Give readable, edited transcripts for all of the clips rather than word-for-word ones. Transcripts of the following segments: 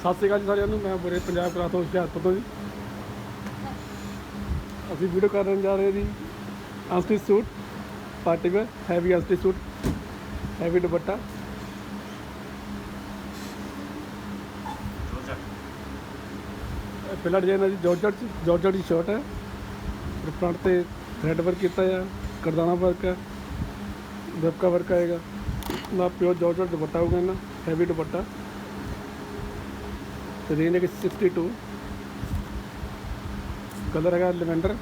ਸਤਿ ਸ਼੍ਰੀ ਅਕਾਲ ਜੀ ਸਾਰਿਆਂ ਨੂੰ। ਮੈਂ ਬੁਰੇ ਪੰਜਾਬ ਕਰਾ ਤੋਂ ਹੁਸ਼ਿਆਰਪੁਰ ਤੋਂ ਜੀ। ਅਸੀਂ ਵੀਡੀਓ ਕਰਨ ਜਾ ਰਹੇ ਜੀ unstitch suit party wear heavy unstitch suit heavy dupatta. ਪਹਿਲਾ ਡਿਜ਼ਾਈਨ ਹੈ ਜੀ ਜॉर्जेट ਦੀ ਸ਼ਰਟ ਹੈ। फ्रंट ਤੇ ਥਰੈਡ ਵਰਕ ਕੀਤਾ ਆ, ਕਰਦਾਨਾ ਵਰਕ ਹੈ, ਦਬਕਾ ਵਰਕ ਆਏਗਾ ਨਾ। प्योर जॉर्जेट दुपट्टा होगा ना, हैवी दुपट्टा। तो रेंज है 62। कलर है लेवेंडर।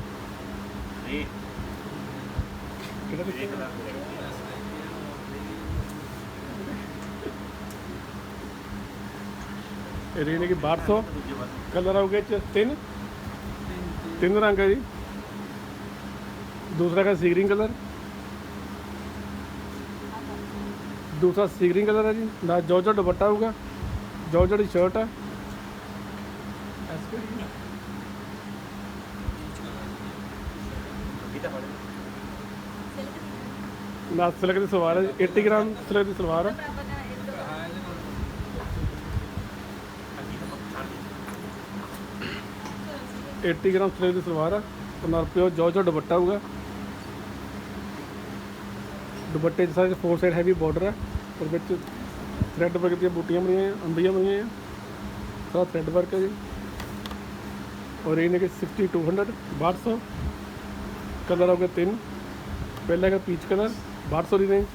रेंज है 1200। कलर आओगे तीन रंग है जी। दूसरा है सी ग्रीन कलर, दूसरा सी ग्रीन कलर है जी। ना जॉर्जेट दुपट्टा होगा, जॉर्जेट की शर्ट है। ना सिल्क की सलवार है, 80 ग्राम सिल्क की सलवार है। 80 ग्राम सिल्क की सलवार है। तो ना प्योर जॉर्जेट दुपट्टा होगा। दुपट्टे सारे 4 साइड हैवी बॉर्डर है और बिच थ्रैड वर्क दी बूटियां बनी हैं, अंबियां बनी हैं, सारा थ्रैड वर्क है जी। और रेंज है 6200 1200। कलर हो गए 3। पहला है पीच कलर 1200 की रेंज।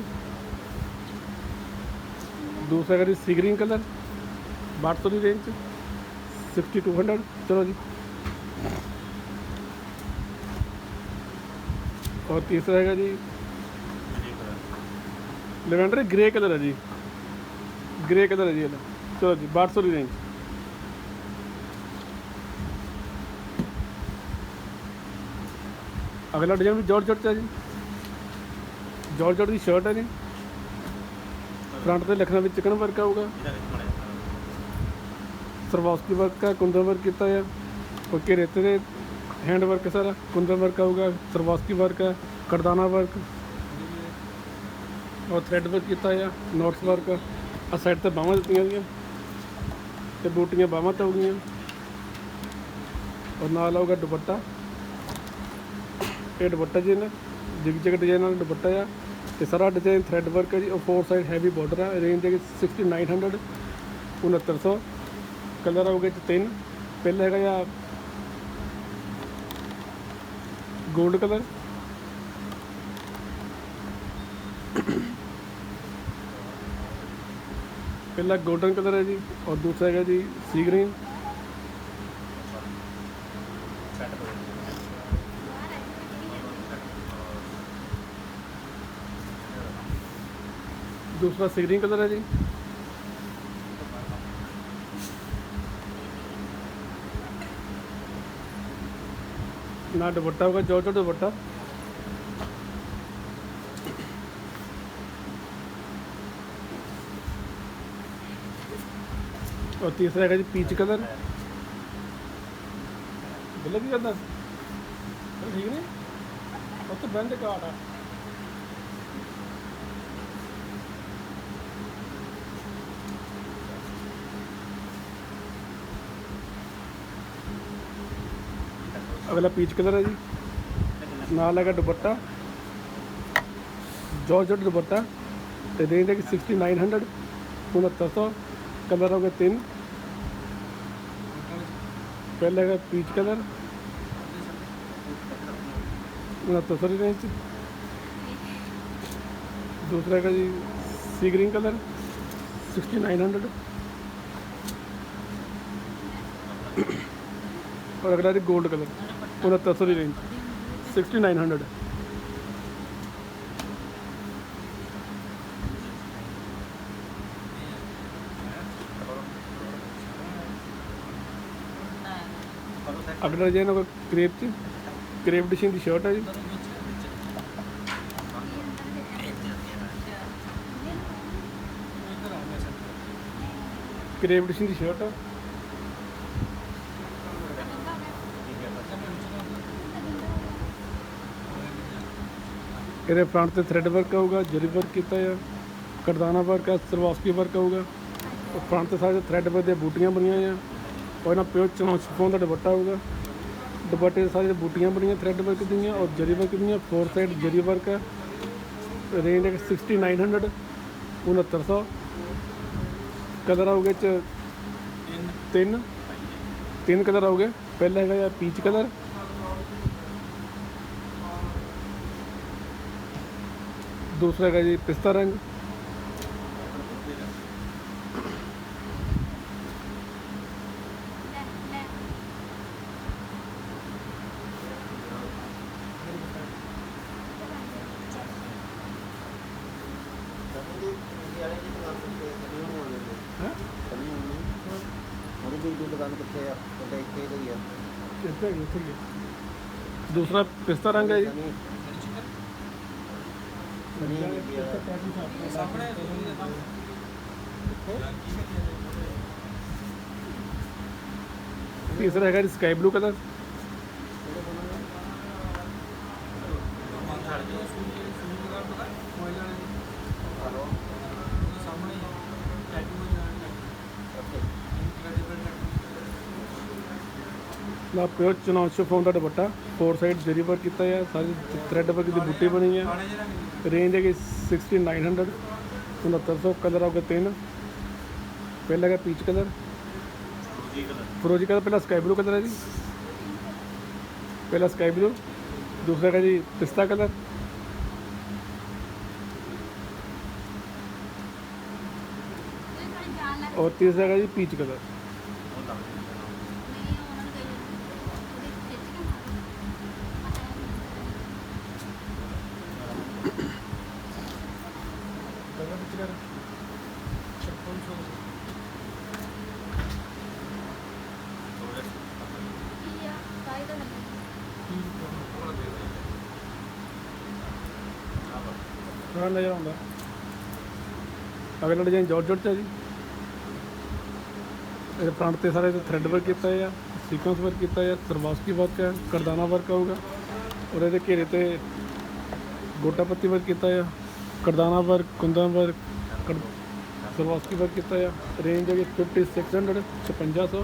दूसरा है सी ग्रीन कलर 1200 की रेंज 6200। चलो जी। और तीसरा है जी लेवेंडर ग्रे कलर है जी, ग्रे कलर है जी। चलो जी 1200 की रेंज। अगला डिजाइन भी जॉर्जेट है जी। जॉर्जेट की शर्ट है जी। फ्रंट से लिखना भी चिकन वर्क आऊगा, सरवास्की वर्क है, कुंदन वर्क किया है। और घेरे ते हैंड वर्क सारा कुंदन वर्क आऊगा, सरवास्की वर्क है, करदाना वर्क और थ्रैड वर्क किया है, नोट्स वर्क। आ साइड से बाहवां दित्तियां गईयां ते बूटियां बाहवां ते हो गईयां। और नाल आऊगा दुपट्टा। ये दुपट्टा जी ने जिग डिजाइन वाला दुपट्टा है। तो सारा डिजाइन थ्रैड वर्क है जी। और 4 साइड हैवी बॉर्डर है। रेंज है 6900 6900। कलर आऊगे 3। पहले है गोल्ड कलर, पहला गोल्डन कलर है जी। और दूसरा है जी सी ग्रीन। दूसरा सी ग्रीन कलर है जी। ना दुपट्टा होगा जॉर्जेट दुपट्टा। और तीसरा है जी पीच कलर। बिल की करना ठीक नहीं उस तो बैंड काट है। अगला पीच कलर है जी। नाल है दुपट्टा जॉर्जेट दुपट्टा। तो रेंज है 6900 6900। कलर हो गए 3। पहले है पीच कलर 6900 की रेंज। दूसरा है जी सी ग्रीन कलर 6900। और अगला जी गोल्ड कलर 6900 की रेंज 6900। अगला डिजाइन होगा क्रेप डिजाइन की शर्ट है जी। क्रेप डिजाइन की शर्ट है। ये फ्रंट से थ्रेड वर्क आऊगा, जरी वर्क किया है, करदाना वर्क है, सरवास्की वर्क आऊगा। फ्रंट ते सारे थ्रैड वर्क दी बूटियां बनियां आ और ना प्योर चिनॉन शिफॉन का दुपट्टा होगा। दुपट्टे दे सारे बूटियां बनियां थ्रैड वर्क दियां और जरी वर्क दियां, 4 साइड जरी वर्क है। रेंज है 6900 6900। कलर आओगे तीन कलर आओगे। पहला है पीच कलर, दूसरा है जी पिस्ता रंग, दूसरा पिस्ता रंग है जी। तीसरा है स्काई ब्लू कलर, ना प्योर चिनॉन शिफॉन का दुपट्टा, 4 साइड जरी वर्क किया है, सारी थ्रैड वर्क की बूटी बनी है। रेंज है कि 6900 6900। कलर आओगे 3। पहला है पीच कलर, फिरोजी कलर, पहला स्काई ब्लू कलर है जी, पहला स्काई ब्लू, दूसरा है जी पिस्ता कलर, और तीसरा है जी पीच कलर। नज़र आता अगला डिजाइन जॉर्जेट है जी। फ्रंट से सारे थ्रैड वर्क किया है, सीक्वेंस वर्क किया है, सरवास्की वर्क है, करदाना वर्क होगा और ये घेरे ते गोटा पत्ती वर्क किया है, करदाना वर्क, कुंदन वर्क, सरवास्की वर्क किया है। रेंज है 5600 5600।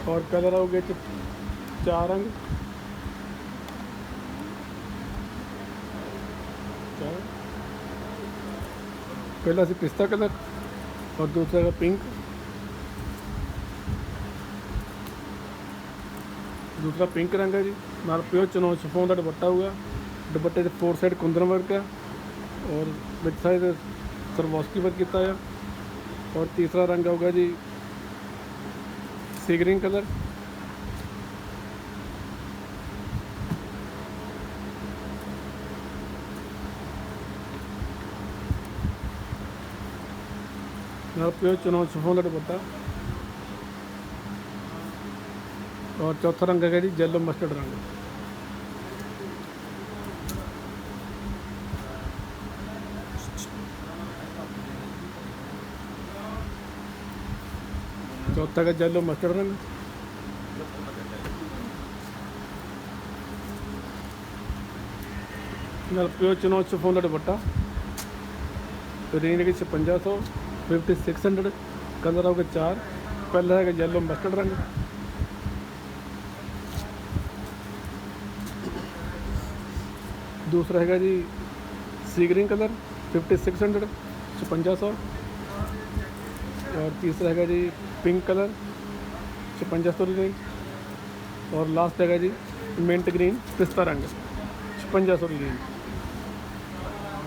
और कलर आओगे 4 रंग, पहला सी पिस्ता कलर और दूसरा का पिंक, दूसरा पिंक रंग है जी। नाल प्योर चिनॉन शिफॉन का दुपट्टा होगा। दुपट्टे से 4 साइड कुंदन वर्क है और विच साइड सरवास्की वर्क किया है। और तीसरा रंग होगा जी sea green colour, pure chinon chiffon का दुपट्टा। और चौथा रंग है जी येलो मस्टर्ड रंग। चौथा का येलो मस्टर्ड रंग। प्योर चिनॉन शिफॉन का दुपट्टा। रेंज है 5600 5600। कलर आओगे 4। पहला है येलो मस्टर्ड रंग, दूसरा है जी सी ग्रीन कलर 5600 5600। और तीसरा है जी पिंक कलर 5600 रेंज। और लास्ट है जी मिंट ग्रीन पिस्ता रंग 5600 रेंज।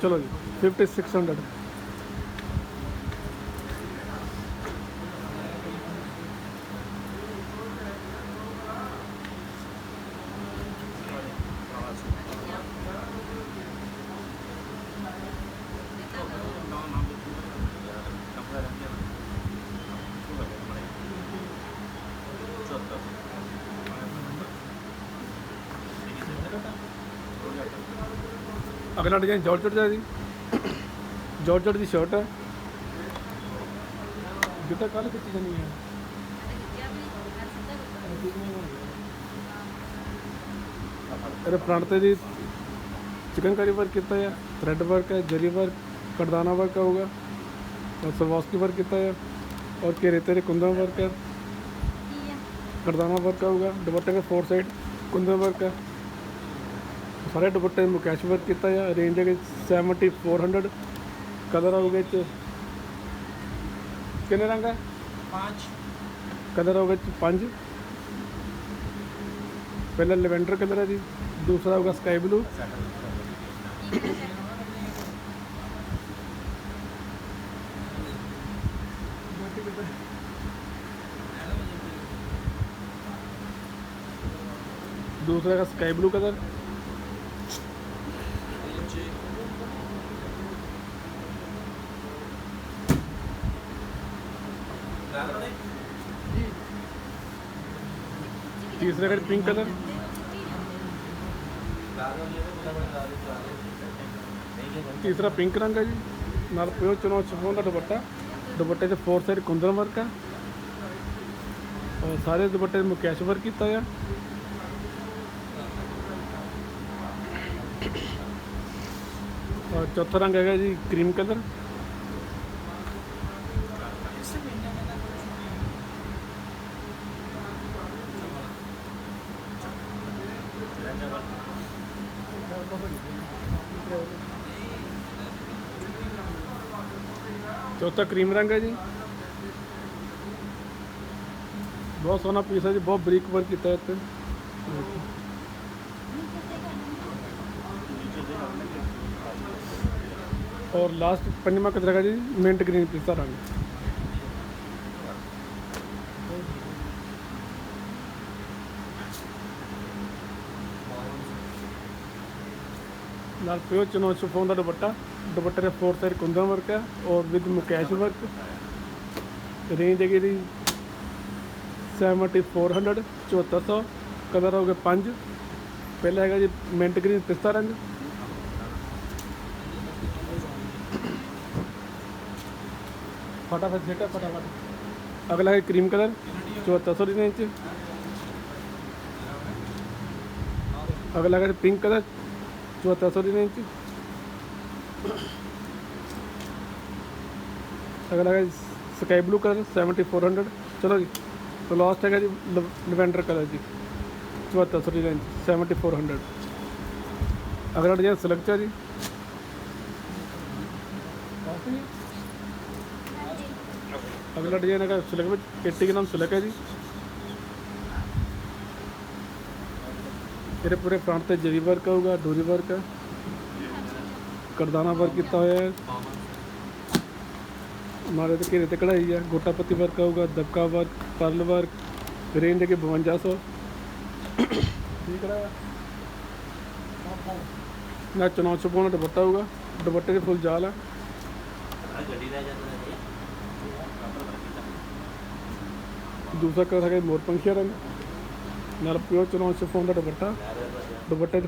चलो जी 5600। अगला डिजाइन जॉर्जेट का जी। जॉर्जेट की शर्ट है जितना कल खिंची जानी है। अरे फ्रंट से जी चिकनकारी वर्क किया है, थ्रेड वर्क है, जरी वर्क, करदाना वर्क होगा और सरवास्की वर्क किया है। और घेरे तेरे कुंदन वर्क है, करदाना वर्क आऊगा। दुपट्टे के 4 साइड कुंदन वर्क है। सारे दुपट्टे मुकैश वर्क किया है। रेंज है 7400। कलर आऊगे कितने रंग है? 5 कलर होगा 5। पहला लेवेंडर कलर है जी, दूसरा होगा स्काई ब्लू, दूसरा का स्काई ब्लू कलर, तीसरा का पिंक कलर, तीसरा पिंक रंग है जी। नाल प्योर चुनाव शिफॉन का दुपट्टा। दुपट्टे से 4 साइड कुंदन वर्क है और सारे दुपट्टे मुकैश वर्क किया है। और चौथा रंग है जी क्रीम कलर। चौथा क्रीम रंग है जी। बहुत सोहना पीस है जी, बहुत बरीक वर्क किया है इत्ते। और लास्ट पंजवा कलर है जी मिंट ग्रीन पिस्ता रंग। नाल प्योर चुनाव शिफॉन का दुपट्टा। दुपट्टे के 4 साइड कुंदन वर्क है और विद मुकैश वर्क। रेंज है 7400 7400। कलर हो गए 5। पहला है जी मिंट ग्रीन पिस्ता रंग, फटाफट सेट है फटाफट। अगला है क्रीम कलर 7400 की रेंज। अगला है पिंक कलर 7400 की रेंज। अगला है स्काई ब्लू कलर 7400। चलो जी, तो लास्ट है जी लेवेंडर कलर जी 7400 की रेंज 7400। अगला डिजाइन सिल्क है जी। अगला डिजाइन है सिल्क में, पेटी के नाम सिल्क है जी। मेरे पूरे फ्रंट से जरी वर्क होगा, डोरी वर्क है, करदाना वर्क किया हुआ है। हमारे तो घेरे ते कढ़ाई है, गोटा पत्ती वर्क होगा, दबका वर्क, पर्ल वर्क। रेंज है 5200। ठीक है ना। चुनाव छुपाना दुपट्टा होगा। दुपट्टे के फुल जाल है। दूसरा कलर है मोरपंखिया रंग। नाल प्योर चुनाव शिफॉन का दुपट्टा। दुपट्टे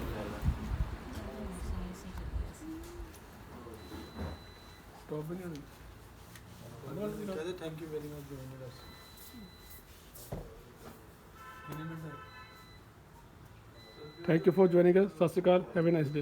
स्टॉप भी नहीं होनी। Thank you very much joining us. Thank you for joining us. सत श्री अकाल, हैव ए नाइस डे।